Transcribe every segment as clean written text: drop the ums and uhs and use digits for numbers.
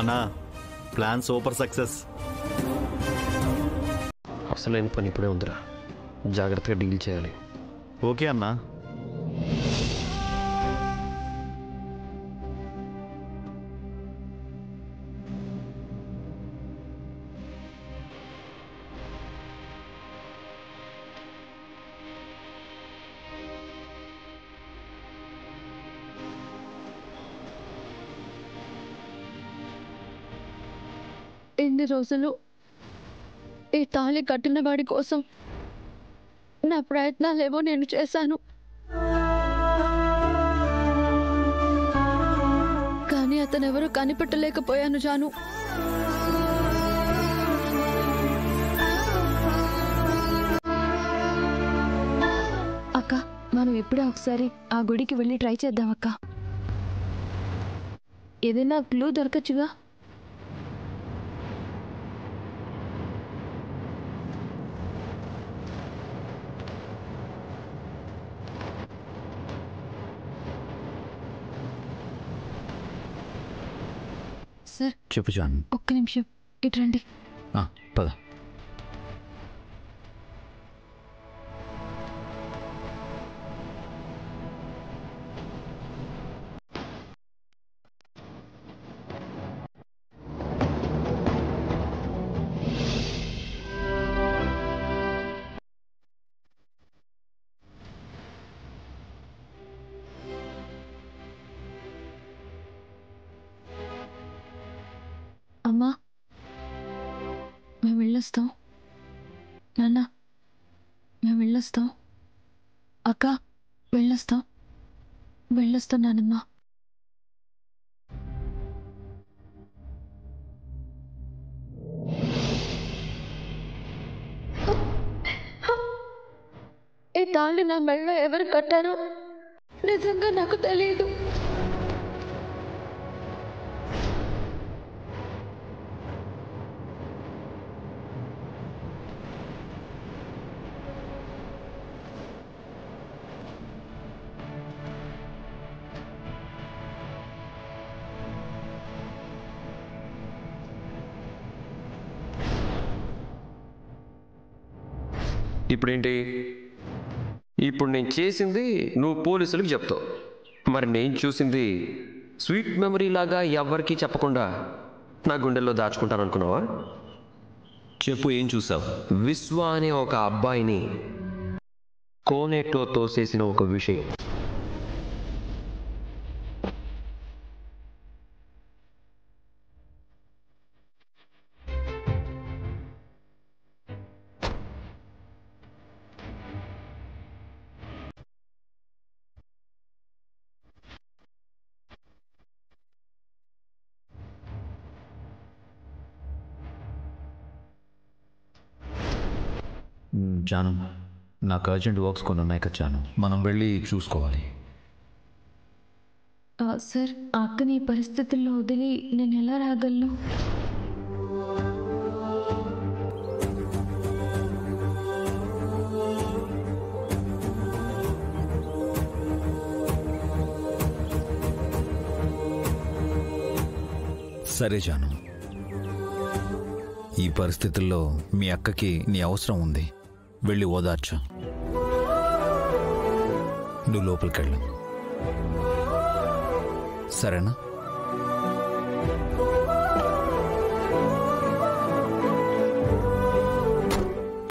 అన్నా plan super success. అసలైన పని ఇప్పుడే ఉందిరా, జాగ్రత్తగా డీల్ చేయాలి. ఓకే అన్నా. ఎన్ని రోజులు ఈ తాళి కట్టిన వాడి కోసం నా ప్రయత్నాలేమో నేను చేశాను, కానీ అతనెవరూ కనిపెట్టలేకపోయాను జాను. అక్క, మనం ఎప్పుడో ఒకసారి ఆ గుడికి వెళ్ళి ట్రై చేద్దాం అక్క. ఏదైనా క్లూ దొరకచ్చుగా. సార్ చెప్పు జాన్. ఒక్క నిమిషం ఇటు రండి. పద. అమ్మా, మేము వెళ్ళొస్తాం. నాన్న, మేము వెళ్ళొస్తాం. అక్క, వెళ్ళొస్తాం. వెళ్ళొస్తాం నానమ్మా. ఈ తాళి నా మెడలో ఎవరు కట్టారో నిజంగా నాకు తెలియదు. ఇప్పుడేంటి? ఇప్పుడు నేను చేసింది నువ్వు పోలీసులకు చెప్తావు, మరి నేను చూసింది స్వీట్ మెమరీ లాగా ఎవరికీ చెప్పకుండా నా గుండెల్లో దాచుకుంటాను అనుకున్నావా? చెప్పు, ఏం చూసావు? విశ్వ అనే ఒక అబ్బాయిని కోనేట్లో తోసేసిన ఒక విషయం. జాను, నాకు అర్జెంట్ వర్క్స్ కొన్ని ఉన్నాయి కదా జాను, మనం వెళ్ళి చూసుకోవాలి. సార్, ఆ అక్కని ఈ పరిస్థితుల్లో వదిలి నేను ఎలా రాగలను? సరే జాను, ఈ పరిస్థితుల్లో మీ అక్కకి నీ అవసరం ఉంది, వెళ్ళి ఓదార్చు. నువ్వు లోపలికెళ్ళు, సరేనా?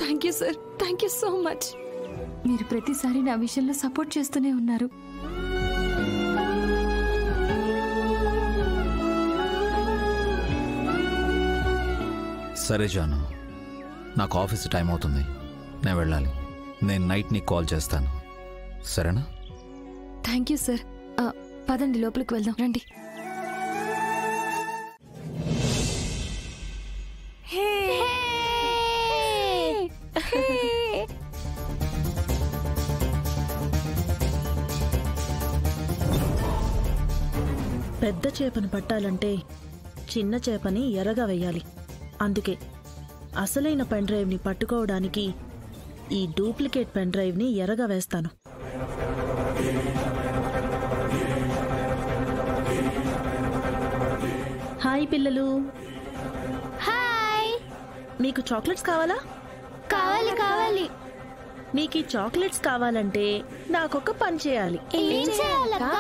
Thank you sir, thank you so much. మీరు ప్రతిసారి నా విషయంలో సపోర్ట్ చేస్తూనే ఉన్నారు. సరే జాను, నాకు ఆఫీస్ టైం అవుతుంది, నేను వెళ్ళాలి. నేను నైట్ నీకు కాల్ చేస్తాను, సరేనా? Thank you sir. పదండి, లోపలికి వెళ్దాం, రండి. పెద్ద చేపను పట్టాలంటే చిన్న చేపని ఎర్రగా వేయాలి. అందుకే అసలైన పెన్ డ్రైవ్ని పట్టుకోవడానికి ఈ డూప్లికేట్ పెన్ డ్రైవ్ని ఎర్రగా వేస్తాను. హాయ్ హాయ్ పిల్లలు. హాయ్. మీకు చాక్లెట్స్ కావాలా? కావాలి కావాలి. మీకు ఈ చాక్లెట్స్ కావాలంటే నాకొక పని చేయాలి. ఏం చేయాలక్క?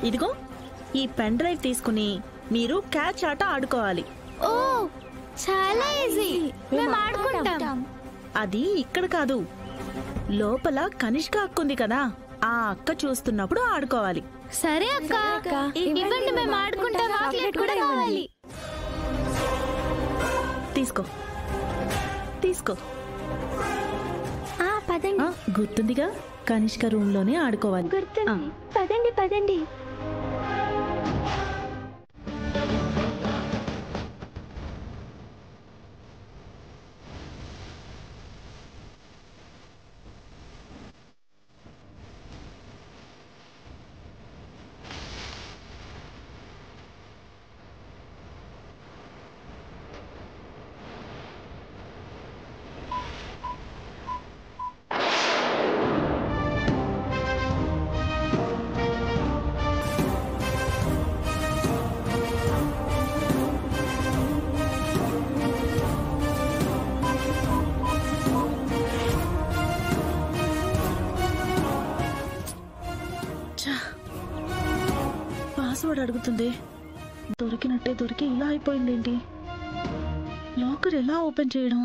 ఇదిగో ఈ పెన్ డ్రైవ్ తీసుకుని మీరు క్యాచ్ ఆట ఆడుకోవాలి. ఓ చాలా ఈజీ. మేము ఆడుకుంటాం. అది ఇక్కడ కాదు, లోపల కనిష్క అక్క ఉంది కదా, ఆ అక్క చూస్తున్నప్పుడు ఆడుకోవాలి. సరే అక్క, ఇవ్వండి, మేము ఆడుకుంటాం. చాక్లెట్ కూడా కావాలి. తీసుకో తీసుకో. పదండి. గుర్తుందిగా, కనిష్క రూమ్ లోనే ఆడుకోవాలి. గుర్తుంది. పదండి పదండి. పాస్వర్డ్ అడుగుతుంది. దొరికినట్టే దొరికి ఇలా అయిపోయిందేంటి? లాకర్ ఎలా ఓపెన్ చేయడం?